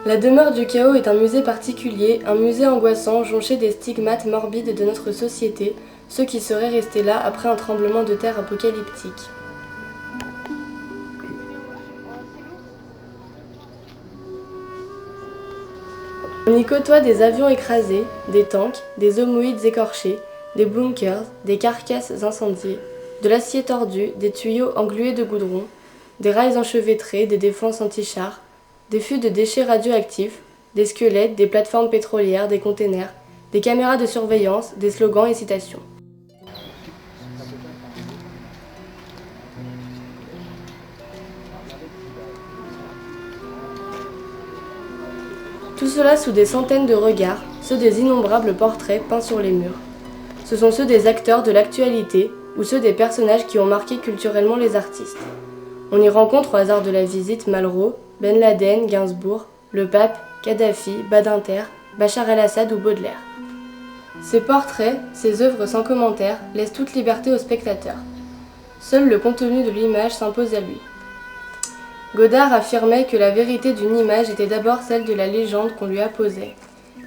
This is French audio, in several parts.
La demeure du chaos est un musée particulier, un musée angoissant jonché des stigmates morbides de notre société, ceux qui seraient restés là après un tremblement de terre apocalyptique. On y côtoie des avions écrasés, des tanks, des homoïdes écorchés, des bunkers, des carcasses incendiées, de l'acier tordu, des tuyaux englués de goudron, des rails enchevêtrés, des défenses anti-chars, des fûts de déchets radioactifs, des squelettes, des plateformes pétrolières, des containers, des caméras de surveillance, des slogans et citations. Tout cela sous des centaines de regards, ceux des innombrables portraits peints sur les murs. Ce sont ceux des acteurs de l'actualité ou ceux des personnages qui ont marqué culturellement les artistes. On y rencontre au hasard de la visite Malraux, Ben Laden, Gainsbourg, le pape, Kadhafi, Badinter, Bachar el-Assad ou Baudelaire. Ces portraits, ces œuvres sans commentaire, laissent toute liberté au spectateur. Seul le contenu de l'image s'impose à lui. Godard affirmait que la vérité d'une image était d'abord celle de la légende qu'on lui apposait.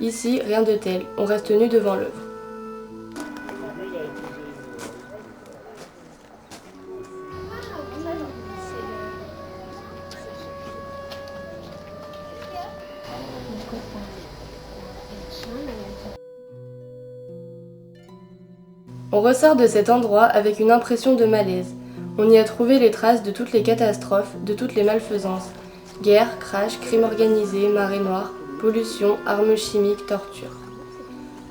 Ici, rien de tel, on reste nu devant l'œuvre. On ressort de cet endroit avec une impression de malaise. On y a trouvé les traces de toutes les catastrophes, de toutes les malfaisances. Guerre, crash, crime organisé, marée noire, pollution, armes chimiques, torture.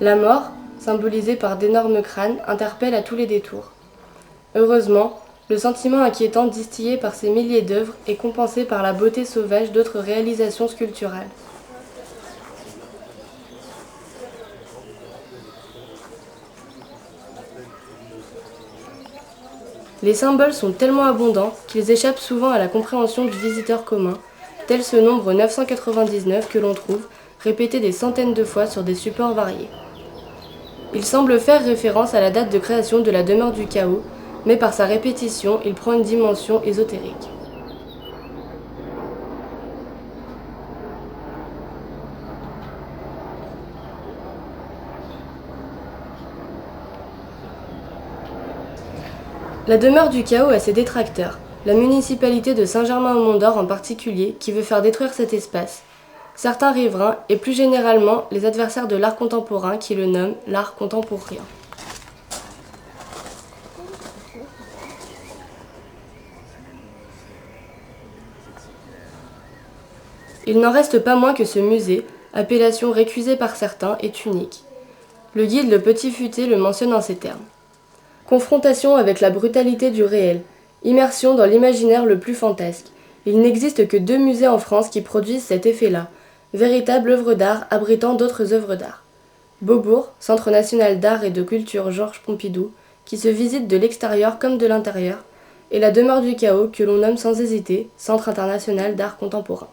La mort, symbolisée par d'énormes crânes, interpelle à tous les détours. Heureusement, le sentiment inquiétant distillé par ces milliers d'œuvres est compensé par la beauté sauvage d'autres réalisations sculpturales. Les symboles sont tellement abondants qu'ils échappent souvent à la compréhension du visiteur commun, tel ce nombre 999 que l'on trouve, répété des centaines de fois sur des supports variés. Il semble faire référence à la date de création de la demeure du chaos, mais par sa répétition, il prend une dimension ésotérique. La demeure du chaos a ses détracteurs, la municipalité de Saint-Germain-au-Mont-d'Or en particulier, qui veut faire détruire cet espace, certains riverains et plus généralement les adversaires de l'art contemporain qui le nomment l'art contemporain. Il n'en reste pas moins que ce musée, appellation récusée par certains, est unique. Le guide Le Petit Futé le mentionne en ces termes. Confrontation avec la brutalité du réel, immersion dans l'imaginaire le plus fantasque. Il n'existe que 2 musées en France qui produisent cet effet-là, véritable œuvre d'art abritant d'autres œuvres d'art. Beaubourg, Centre national d'art et de culture Georges Pompidou, qui se visite de l'extérieur comme de l'intérieur, et la demeure du chaos que l'on nomme sans hésiter Centre international d'art contemporain.